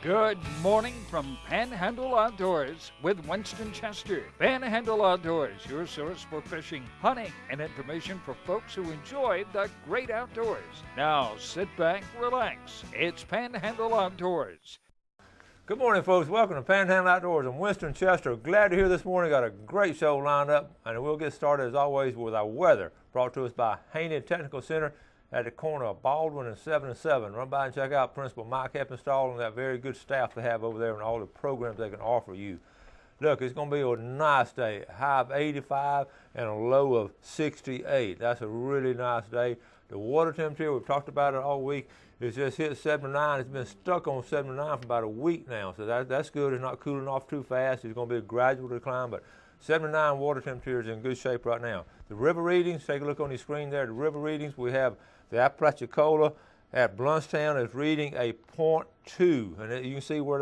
Good morning from Panhandle Outdoors with Winston Chester. Panhandle Outdoors, your source for fishing, hunting, and information for folks who enjoy the great outdoors. Now sit back, relax. It's Panhandle Outdoors. Good morning, folks. Welcome to Panhandle Outdoors. I'm Winston Chester. Glad to hear this morning. Got a great show lined up, and we'll get started as always with our weather, brought to us by Haney Technical Center at the corner of Baldwin and 7 and 7. Run by and check out Principal Mike Heppenstall and that very good staff they have over there and all the programs they can offer you. Look, it's going to be a nice day. High of 85 and a low of 68. That's a really nice day. The water temperature, we've talked about it all week, it's just hit 79. It's been stuck on 79 for about a week now, so that's good. It's not cooling off too fast. It's going to be a gradual decline, but 79 water temperature is in good shape right now. The river readings, take a look on your screen there. The river readings, we have the Apalachicola at Bluntstown is reading a .2, and you can see where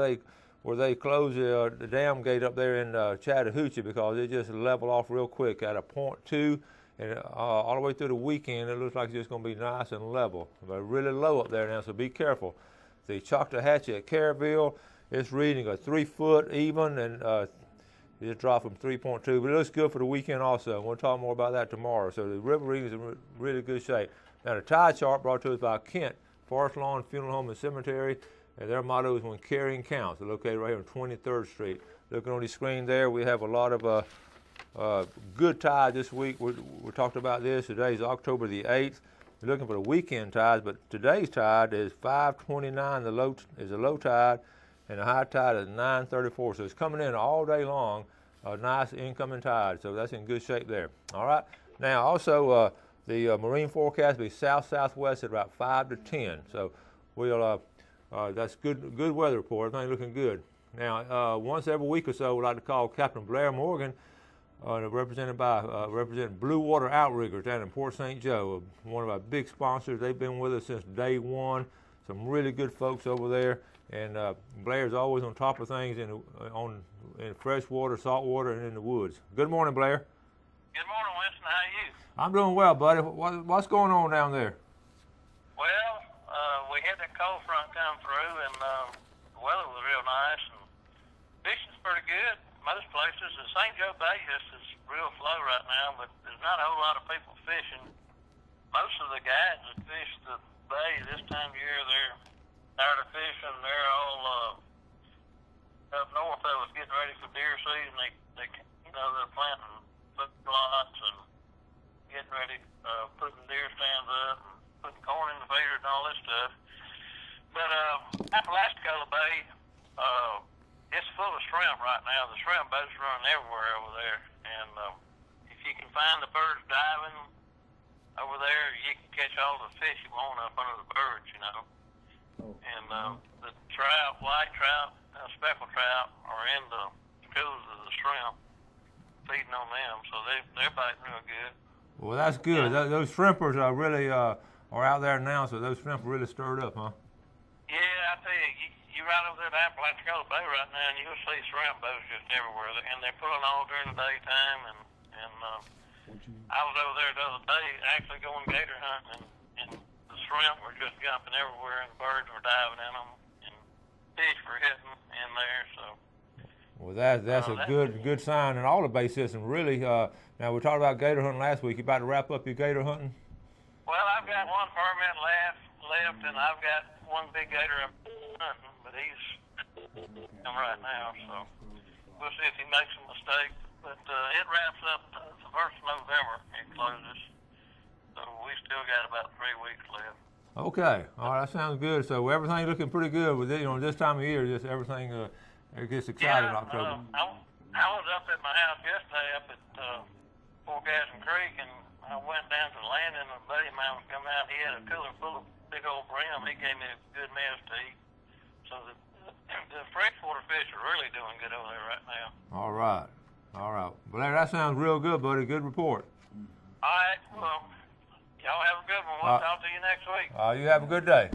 they close the dam gate up there in Chattahoochee because it just leveled off real quick at a .2, and all the way through the weekend it looks like it's just going to be nice and level, but really low up there now, so be careful. The Choctawhatchee at Caryville is reading a 3 foot even, and it dropped from 3.2, but it looks good for the weekend also. We'll talk more about that tomorrow. So the river readings are in really good shape. Now the tide chart brought to us by Kent Forest Lawn Funeral Home and Cemetery, and their motto is "When Caring Counts." They're located right here on 23rd Street. Looking on the screen there, we have a lot of good tide this week. We talked about this. Today's October the 8th. We're looking for the weekend tides, but today's tide is 5:29. The low is a low tide, and the high tide is 9:34. So it's coming in all day long. A nice incoming tide, so that's in good shape there. All right. Now also. The marine forecast will be south-southwest at about 5 to 10. So we'll that's good weather report. Everything looking good. Now once every week or so, we'd like to call Captain Blair Morgan, represented by representing Blue Water Outriggers down in Port St. Joe, one of our big sponsors. They've been with us since day one. Some really good folks over there, and Blair's always on top of things in fresh water, salt water, and in the woods. Good morning, Blair. Good morning, Winston. How are you? I'm doing well, buddy. What's going on down there? Well, we had that cold front come through, and the weather was real nice, and fishing's pretty good. Most places, the St. Joe Bay just is real slow right now, but there's not a whole lot of people fishing. Most of the guides that fish the bay this time of year, they're tired of fishing. They're all up north of us getting ready for deer season. They're planting foot plots and getting ready, putting deer stands up, and putting corn in the feeders and all this stuff. But Apalachicola Bay, it's full of shrimp right now. The shrimp boats are running everywhere over there, and if you can find the birds diving over there, you can catch all the fish you want up under the birds, you know. And the trout, white trout, speckled trout are in the schools of the shrimp, feeding on them, so they're biting real good. Well, that's good. Those shrimpers are really are out there now, so those shrimp are really stirred up, huh? Yeah, I tell you, you ride over there to Apalachicola Bay right now, and you'll see shrimp boats just everywhere, and they're pulling all during the daytime. And I was over there the other day, actually going gator hunting, and the shrimp were just jumping everywhere, and birds were diving in them, and fish were hitting in there. So. Well, that's a good sign in all the bay system, really. Now, we talked about gator hunting last week. You about to wrap up your gator hunting? Well, I've got one permit left, and I've got one big gator I'm hunting, but he's right now, so we'll see if he makes a mistake. But it wraps up the 1st of November. It closes, so we still got about 3 weeks left. Okay, all right, that sounds good. So everything's looking pretty good with it. This time of year, just everything it gets excited in October. I was up at my house yesterday up at Fort Gaston Creek, and I went down to the landing, and a buddy of mine was coming out. He had a cooler full of big old brim. He gave me a good mess to eat. So the freshwater fish are really doing good over there right now. All right. Blair, that sounds real good, buddy. Good report. All right. Well, y'all have a good one. We'll talk to you next week. You have a good day.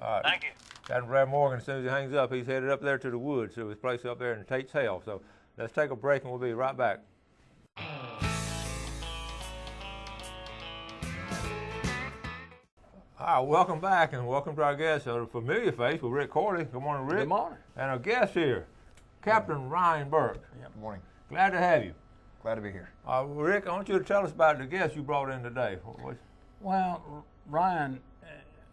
All right. Thank you. Captain Brad Morgan, as soon as he hangs up, he's headed up there to the woods, to his place up there in Tate's Hell. So let's take a break, and we'll be right back. All right, welcome back and welcome to our guest, a familiar face with Rick Corley. Good morning, Rick. Good morning. And our guest here, Captain Ryan Burke. Good morning. Glad to have you. Glad to be here. Rick, I want you to tell us about the guest you brought in today. Well, Ryan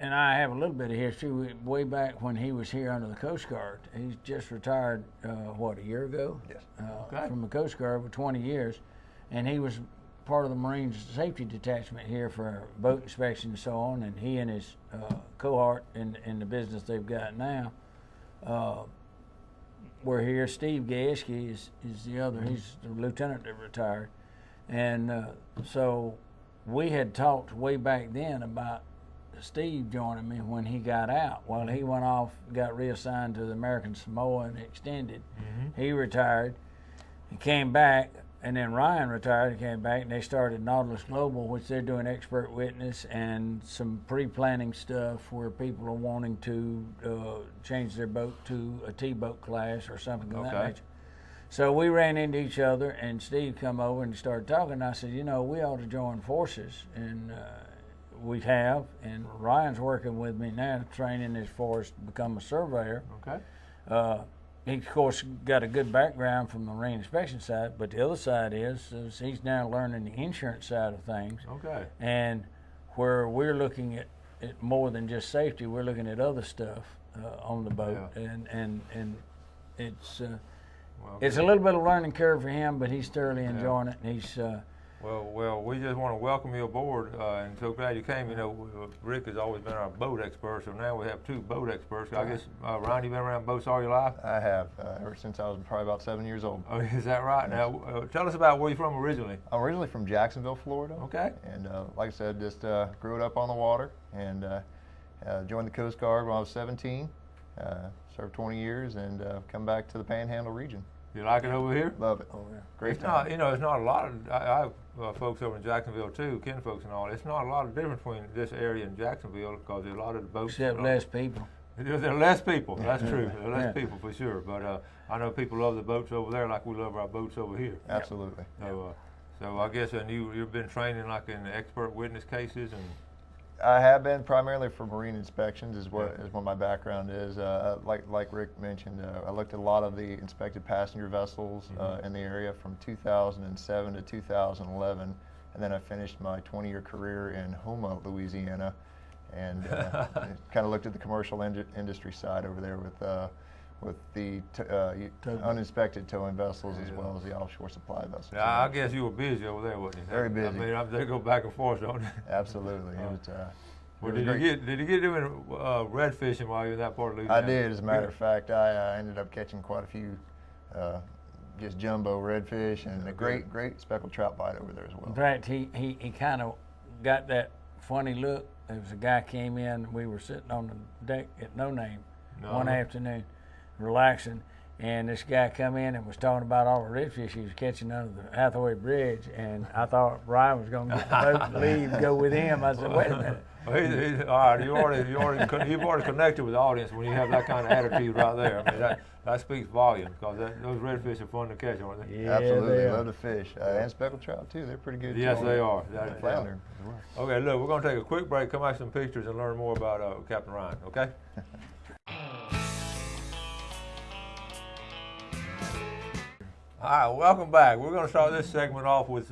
and I have a little bit of history way back when he was here under the Coast Guard. He's just retired, a year ago? Yes. From the Coast Guard for 20 years. And he was part of the Marine Safety Detachment here for boat inspection and so on. And he and his cohort in the business they've got now were here. Steve Gaeschke is the other. He's the lieutenant that retired. And so we had talked way back then about Steve joining me when he got out. Well, he went off, got reassigned to the American Samoa and extended. Mm-hmm. He retired. He came back, and then Ryan retired and came back, and they started Nautilus Global, which they're doing expert witness and some pre-planning stuff where people are wanting to change their boat to a T-boat class or something of that nature. So we ran into each other, and Steve come over and started talking. And I said, we ought to join forces, and we have. And Ryan's working with me now, training as far as to become a surveyor. Okay. He, of course, got a good background from the marine inspection side, but the other side is he's now learning the insurance side of things. Okay. And where we're looking at more than just safety, we're looking at other stuff on the boat, and it's. It's a little bit of a learning curve for him, but he's thoroughly enjoying it. And he's Well, we just want to welcome you aboard, and so glad you came. Rick has always been our boat expert, so now we have two boat experts. I guess, Ryan, you've been around boats all your life? I have, ever since I was probably about 7 years old. Oh, is that right? Yes. Now, tell us about where you're from originally. I'm originally from Jacksonville, Florida. Okay. And like I said, just grew it up on the water, and joined the Coast Guard when I was 17. Served 20 years, and come back to the Panhandle region. You like it over here? Love it. Oh, yeah. Great It's time. not, it's not a lot of, I have folks over in Jacksonville too, kin folks and all. It's not a lot of difference between this area and Jacksonville because there's a lot of the boats. Except less people. There are less people, that's true. There are less people for sure. But I know people love the boats over there like we love our boats over here. Absolutely. So I guess you've been training like in expert witness cases and. I have been primarily for marine inspections is what my background is. Like Rick mentioned, I looked at a lot of the inspected passenger vessels in the area from 2007 to 2011, and then I finished my 20-year career in Houma, Louisiana, and kind of looked at the commercial industry side over there with the uninspected towing vessels as well as the offshore supply vessels. Yeah, I guess you were busy over there, wasn't you? Very busy. I mean, they go back and forth, don't they? Absolutely. Well, did you get doing red fishing while you were in that part of Louisiana? I did. As a matter of fact, I ended up catching quite a few just jumbo redfish and a great speckled trout bite over there as well. In fact, he kind of got that funny look. There was a guy came in. We were sitting on the deck at No Name one afternoon, relaxing, and this guy come in and was talking about all the redfish he was catching under the Hathaway Bridge, and I thought Ryan was going to get the boat and leave, go with him. I said, wait a minute. Well, all right, you've already connected with the audience when you have that kind of attitude right there. I mean, that speaks volumes because those redfish are fun to catch, aren't they? Yeah, absolutely, love to fish, and speckled trout too. They're pretty good. Yes, too. they are. Flounder. Okay, look, we're going to take a quick break, come back some pictures, and learn more about Captain Ryan. Okay. All right, welcome back. We're going to start this segment off with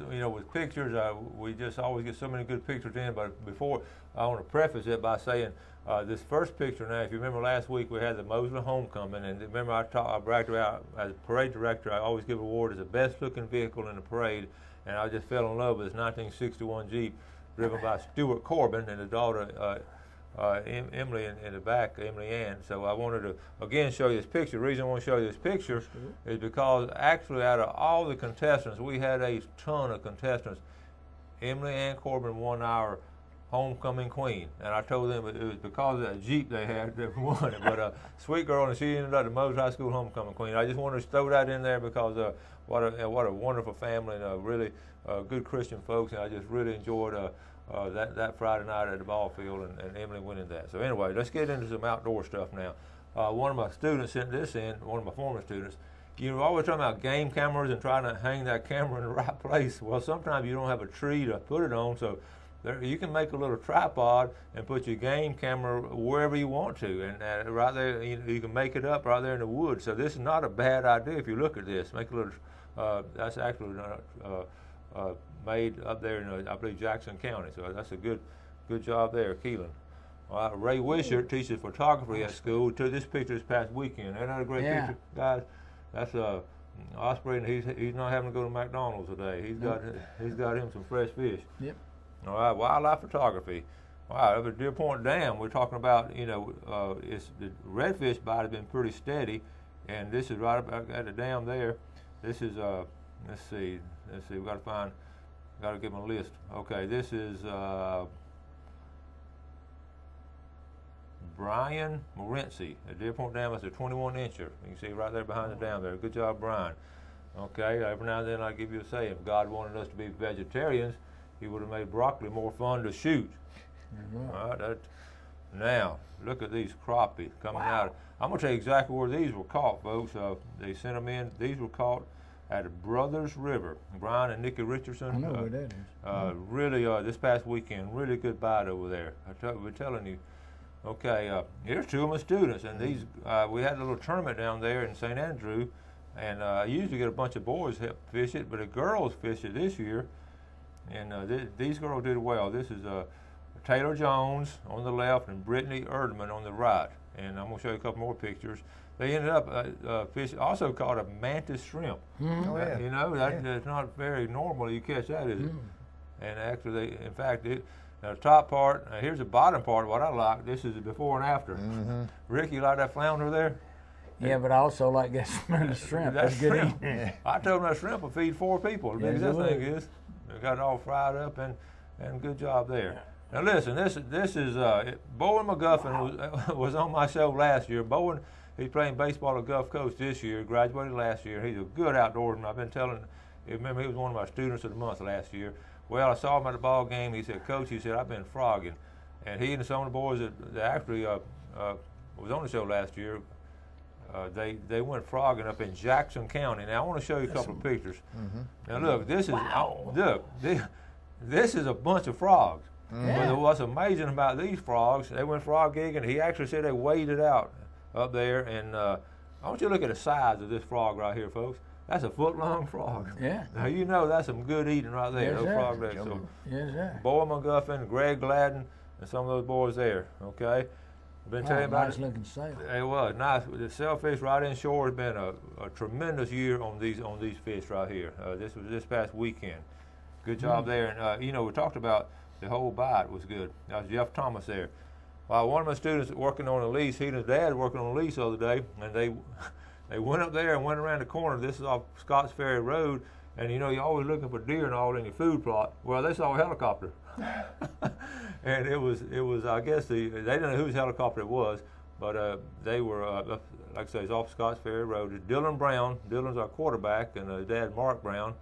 pictures. We just always get so many good pictures in, but before I want to preface it by saying this first picture. Now, if you remember last week, we had the Mosley Homecoming, and remember I bragged about as parade director. I always give an award as the best-looking vehicle in the parade, and I just fell in love with this 1961 Jeep driven by Stuart Corbin and his daughter. Emily in the back, Emily Ann. So I wanted to again show you this picture. The reason I want to show you this picture is because actually out of all the contestants, we had a ton of contestants. Emily Ann Corbin won our homecoming queen, and I told them it was because of that Jeep they had that won it. But sweet girl, and she ended up the Moses High School homecoming queen. I just wanted to throw that in there because what a wonderful family and really good Christian folks, and I just really enjoyed that Friday night at the ball field and Emily winning that. So anyway, let's get into some outdoor stuff now. One of my students sent this in, one of my former students. You're always talking about game cameras and trying to hang that camera in the right place. Well, sometimes you don't have a tree to put it on, so there, you can make a little tripod and put your game camera wherever you want to, and right there you can make it up right there in the woods. So this is not a bad idea if you look at this. Make a little. That's actually made up there in I believe Jackson County. So that's a good job there, Keelan. All right, Ray Wishart teaches photography at school. Took this picture this past weekend. Isn't that a great picture, guys? That's Osprey, and he's not having to go to McDonald's today. He's got him some fresh fish. Yep. All right, wildlife photography. Wow, over at Deer Point Dam, we're talking about, it's the redfish bite has been pretty steady, and this is right up at the dam there. This is let's see, we got to get my list. Okay, this is Brian Morency at Deer Point Dam. It's a 21-incher. You can see right there behind the dam there. Good job, Brian. Okay, every now and then I give you a say. If God wanted us to be vegetarians, He would have made broccoli more fun to shoot. Mm-hmm. All right, now, look at these crappie coming out. I'm going to tell you exactly where these were caught, folks. They sent them in. These were caught at the Brothers River. Brian and Nikki Richardson. I know where that is. Really, this past weekend, really good bite over there. We're telling you. Okay, here's two of my students, and these we had a little tournament down there in St. Andrew, and I usually get a bunch of boys help fish it, but the girls fish it this year, and these girls did well. This is Taylor Jones on the left and Brittany Erdman on the right, and I'm going to show you a couple more pictures. They ended up fishing, also caught a mantis shrimp. Mm-hmm. Oh, yeah. That's not very normal you catch that, is it? And actually, in fact, now the top part, here's the bottom part, what I like. This is the before and after. Mm-hmm. Rick, you like that flounder there? Yeah, but I also like that shrimp. That's good shrimp. eating. Yeah. I told them that shrimp will feed 4 people. As big as that thing is. They got it all fried up, and good job there. Now listen, this is Bowen McGuffin was on my show last year. Bowen, he's playing baseball at Gulf Coast this year, graduated last year. He's a good outdoorsman. I've been telling, remember he was one of my students of the month last year. Well, I saw him at the ball game. He said, Coach, he said, I've been frogging. And he and some of the boys that actually was on the show last year, they went frogging up in Jackson County. Now, I want to show you a couple of pictures. Mm-hmm. Now, look, this is this is a bunch of frogs. Mm-hmm. But what's amazing about these frogs, they went frog gigging. He actually said they weighed it out up there. And I want you to look at the size of this frog right here, folks. That's a foot-long frog. Yeah. Now, you know that's some good eating right there, those frog legs. So, yes, sir. Boyd McGuffin, Greg Gladden, and some of those boys there, okay? I've been telling you about nice looking sail. It was nice. The sailfish right inshore has been a tremendous year on these fish right here. This was this past weekend. Good job there. And, we talked about the whole bite was good. That was Jeff Thomas there. Well, one of my students working on a lease, he and his dad working on a lease the other day, and they went up there and went around the corner. This is off Scotts Ferry Road, and you're always looking for deer and all in your food plot. Well, they saw a helicopter, and it was I guess they didn't know whose helicopter it was, but they were like I say, it's off Scotts Ferry Road. It's Dylan Brown. Dylan's our quarterback, and his dad Mark Brown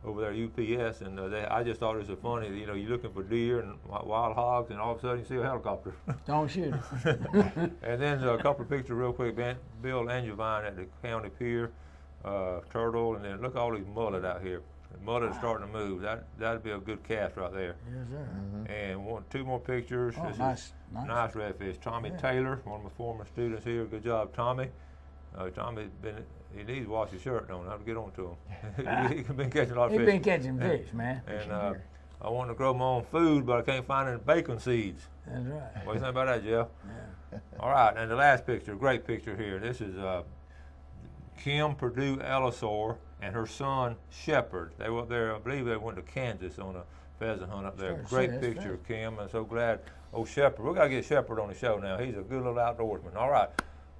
over there at UPS, and I just thought it was so funny. You're looking for deer and wild hogs, and all of a sudden you see a helicopter. Don't shoot it. And then a couple of pictures real quick. Bill Angevine at the county pier, turtle, and then look at all these mullet out here. The mullet is starting to move. That'd be a good cast right there. Yes, sir. Mm-hmm. And two more pictures. Oh, this nice. is nice redfish. Tommy Taylor, one of my former students here. Good job, Tommy. Tommy's he needs to wash his shirt, don't he? I have to get on to him. He's been catching a lot of fish. He's been catching fish, man. And I want to grow my own food, but I can't find any bacon seeds. That's right. What do you think about that, Jeff? Yeah. All right, and the last picture, great picture here. This is Kim Purdue Ellisor and her son Shepard. They were up there, I believe they went to Kansas on a pheasant hunt up there. Great picture of Kim. I'm so glad. Oh, Shepard. We've got to get Shepard on the show now. He's a good little outdoorsman. All right.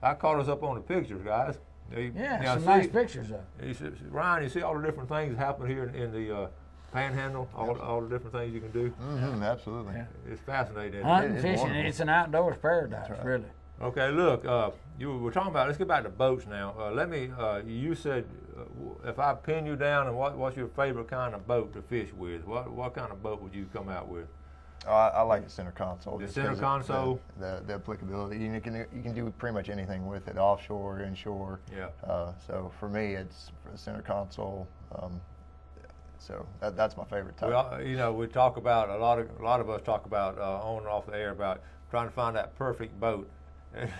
I caught us up on the pictures, guys. Some nice pictures of it. Ryan, you see all the different things that happen here in the Panhandle, all the different things you can do? Mm-hmm, absolutely. Yeah. It's fascinating. Hunting, fishing, it's an outdoors paradise, really. Okay, look, we're talking about, let's get back to boats now. You said if I pin you down, and what's your favorite kind of boat to fish with? What kind of boat would you come out with? I like the center console. The center console? The applicability. You can do pretty much anything with it, offshore, inshore. Yeah. So for me, it's for the center console. So that's my favorite type. Well, we talk about a lot of us talk about on and off the air about trying to find that perfect boat.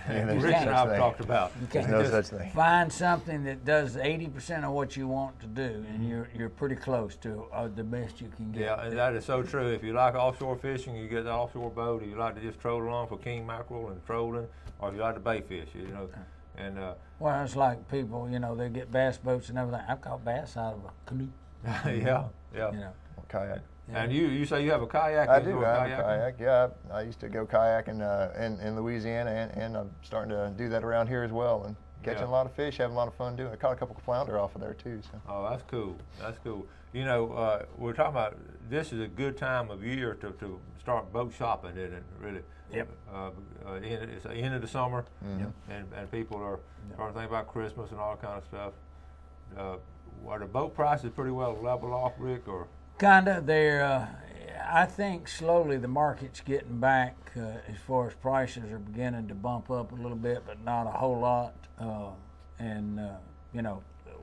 And Rick and I've talked about. There's no such thing. Find something that does 80% of what you want to do, and you're pretty close to the best you can get. Yeah, and that is so true. If you like offshore fishing, you get the offshore boat. Or you like to just troll along for king mackerel and trolling, or if you like to bait fish, And well, it's like people, they get bass boats and everything. I've caught bass out of a canoe. Yeah. Kayak. Yeah. And you say you have a kayak? I do. I have a kayak. Yeah, I used to go kayaking in Louisiana, and I'm starting to do that around here as well, and catching a lot of fish, having a lot of fun doing it. I caught a couple of flounder off of there too. So. Oh, that's cool. That's cool. We're talking about this is a good time of year to start boat shopping, isn't it? Really. Yep. It's the end of the summer, Mm-hmm. and people are starting to think about Christmas and all that kind of stuff. Are the boat prices pretty well level off, Rick, or? Kinda. They're. I think slowly the market's getting back as far as prices are beginning to bump up a little bit, but not a whole lot.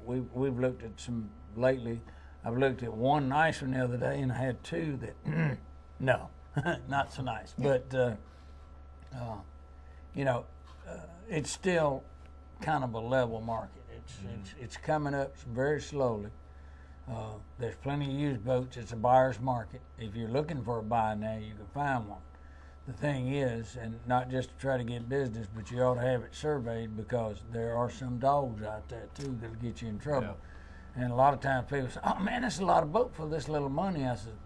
We've looked at some lately. I've looked at one nice one the other day, and I had two that no, not so nice. But it's still kind of a level market. It's coming up very slowly. There's plenty of used boats. It's a buyer's market. If you're looking for a buy now, you can find one. The thing is, and not just to try to get business, but you ought to have it surveyed, because there are some dogs out there too that'll get you in trouble. Yeah. And a lot of times people say, "Oh man, that's a lot of boat for this little money." I said,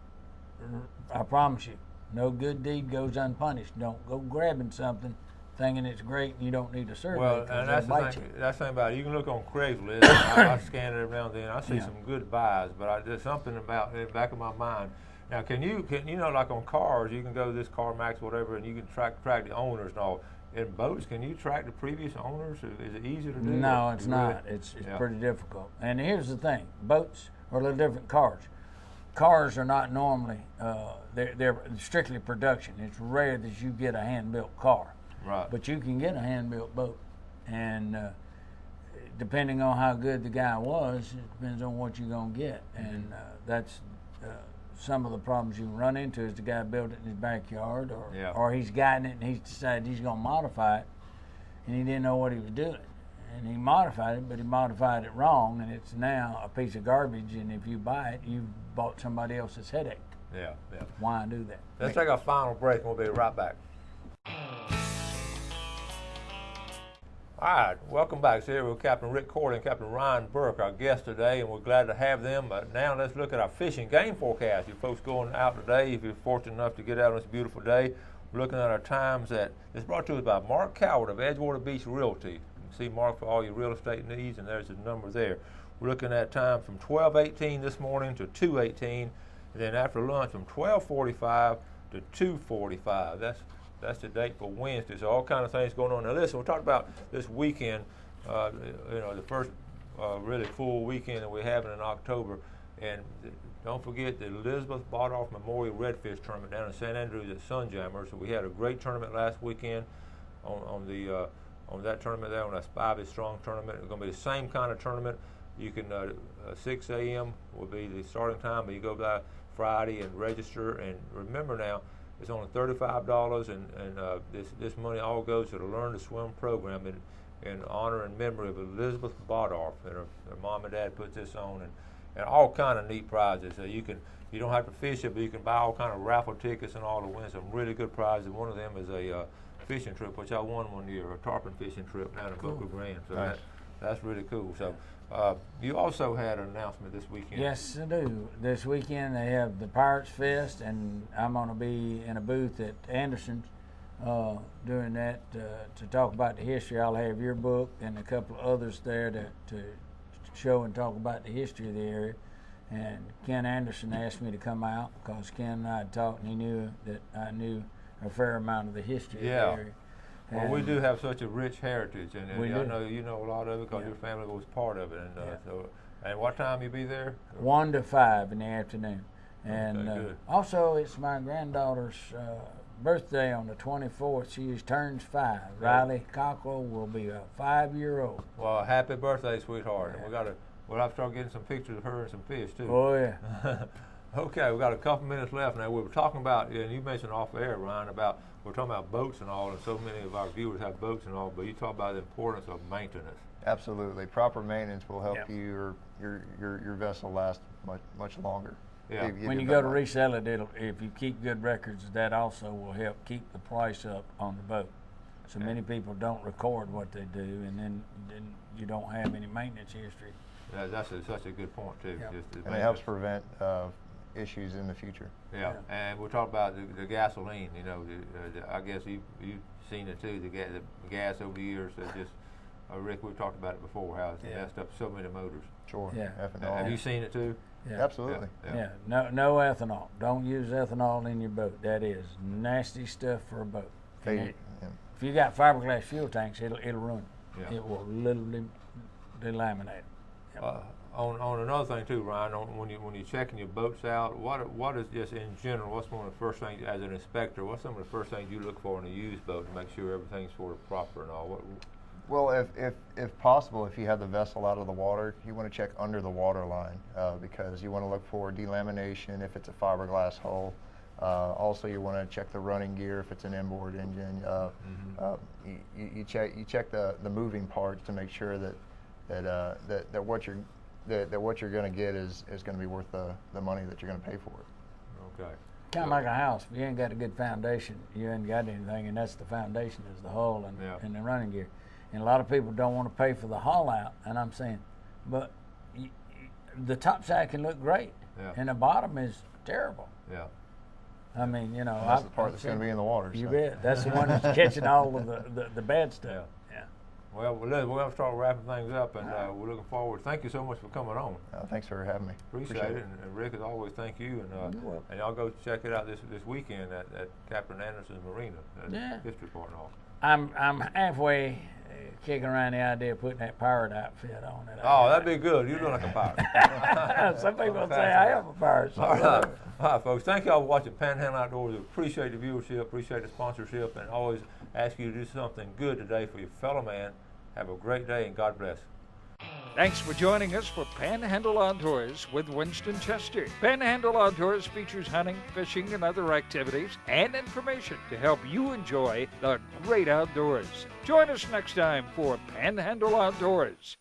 "I promise you, no good deed goes unpunished. Don't go grabbing something thinking it's great and you don't need a survey." Well, and that's the thing about it. You can look on Craigslist. I scan it every now and then. I see some good buys, but there's something about in the back of my mind. Now, can you like on cars, you can go to this CarMax, whatever, and you can track the owners and all. In boats, can you track the previous owners? Is it easy to do? No, it's not. It's pretty difficult. And here's the thing: boats are a little different than cars. Cars are not normally they're strictly production. It's rare that you get a hand-built car. Right. But you can get a hand-built boat, and depending on how good the guy was, it depends on what you're gonna get. And that's some of the problems you run into is the guy built it in his backyard, or he's gotten it and he's decided he's gonna modify it, and he didn't know what he was doing, and he modified it, but he modified it wrong, and it's now a piece of garbage. And if you buy it, you've bought somebody else's headache. Yeah. Why do that? Let's take our final break, and we'll be right back. All right, welcome back. So here with Captain Rick Corley and Captain Ryan Burke, our guests today, and we're glad to have them. But now let's look at our fishing game forecast. You folks going out today, if you're fortunate enough to get out on this beautiful day, we're looking at our times it's brought to us by Mark Coward of Edgewater Beach Realty. You can see Mark for all your real estate needs, and there's his number there. We're looking at time from 12:18 this morning to 2:18, and then after lunch from 12:45 to 2:45. That's the date for Wednesday. So all kind of things going on. Now listen, we talked about this weekend, the first really full weekend that we're having in October. And don't forget the Elizabeth Bardolph Memorial Redfish Tournament down in St. Andrews at Sunjammer. So we had a great tournament last weekend on that tournament there, on that 5 strong tournament. It's going to be the same kind of tournament. You can 6 a.m. will be the starting time, but you go by Friday and register. And remember now, it's only $35, and this money all goes to the Learn to Swim program in honor and memory of Elizabeth Bardolph. And her mom and dad put this on, and all kind of neat prizes. So you don't have to fish it, but you can buy all kind of raffle tickets and all to win some really good prizes. One of them is a fishing trip, which I won one year, a tarpon fishing trip down in Boca Grande. So nice. That's really cool. So. You also had an announcement this weekend. Yes, I do. This weekend they have the Pirates Fest, and I'm going to be in a booth at Anderson's doing that to talk about the history. I'll have your book and a couple of others there to show and talk about the history of the area. And Ken Anderson asked me to come out because Ken and I had talked, and he knew that I knew a fair amount of the history of the area. Well, we do have such a rich heritage, and I know you know a lot of it because your family was part of it. And what time you be there? 1 to 5 in the afternoon. And okay, also, it's my granddaughter's birthday on the 24th. She turns 5. Riley Cockrell will be a 5-year-old. Well, happy birthday, sweetheart! And we got Well, I've started getting some pictures of her and some fish too. Oh yeah. Okay, we've got a couple minutes left now. We were talking about, and you mentioned off air, Ryan, about we're talking about boats and all, and so many of our viewers have boats and all, but you talk about the importance of maintenance. Absolutely. Proper maintenance will help Yeah. your vessel last much longer. Yeah. When you go to resell it, if you keep good records, that also will help keep the price up on the boat. So many people don't record what they do, and then you don't have any maintenance history. That's such a good point too. Yeah. Just the And it helps prevent issues in the future. Yeah, and we're talking about the gasoline. You know, I guess you've seen it too. The gas over the years. Just Rick, we've talked about it before. How it's messed up so many motors. Sure. Yeah. Ethanol. Have you seen it too? Yeah. Absolutely. Yeah. No ethanol. Don't use ethanol in your boat. That is nasty stuff for a boat. If you got fiberglass fuel tanks, it'll ruin it. Yeah. It will literally delaminate it. On another thing too, Ryan, when you're checking your boats out, what is just in general? What's one of the first things as an inspector? What's some of the first things you look for in a used boat to make sure everything's sort of proper and all? Well, if possible, if you have the vessel out of the water, you want to check under the water line because you want to look for delamination if it's a fiberglass hull. Also, you want to check the running gear if it's an inboard engine. You check the moving parts to make sure that what you're going to get is going to be worth the money that you're going to pay for it. Okay. Kind of like a house. If you ain't got a good foundation, you ain't got anything, and that's the foundation is the hull and the running gear. And a lot of people don't want to pay for the hull out, and I'm saying, but the top side can look great, and the bottom is terrible. Yeah. I mean, you know, And that's the part that's going to be in the water. You so. bet. That's the one that's catching all of the bad stuff. Yeah. Well, we're going to start wrapping things up, and we're looking forward. Thank you so much for coming on. Thanks for having me. Appreciate it. And Rick, as always, thank you. And y'all go check it out this weekend at Captain Anderson's Marina, History Park and all. I'm halfway kicking around the idea of putting that pirate outfit on it. Oh, that'd be good. You're doing like a pirate. Some people say I am a pirate. So all right, folks. Thank y'all for watching Panhandle Outdoors. We appreciate the viewership, appreciate the sponsorship, and always ask you to do something good today for your fellow man. Have a great day, and God bless. Thanks for joining us for Panhandle Outdoors with Winston Chester. Panhandle Outdoors features hunting, fishing, and other activities and information to help you enjoy the great outdoors. Join us next time for Panhandle Outdoors.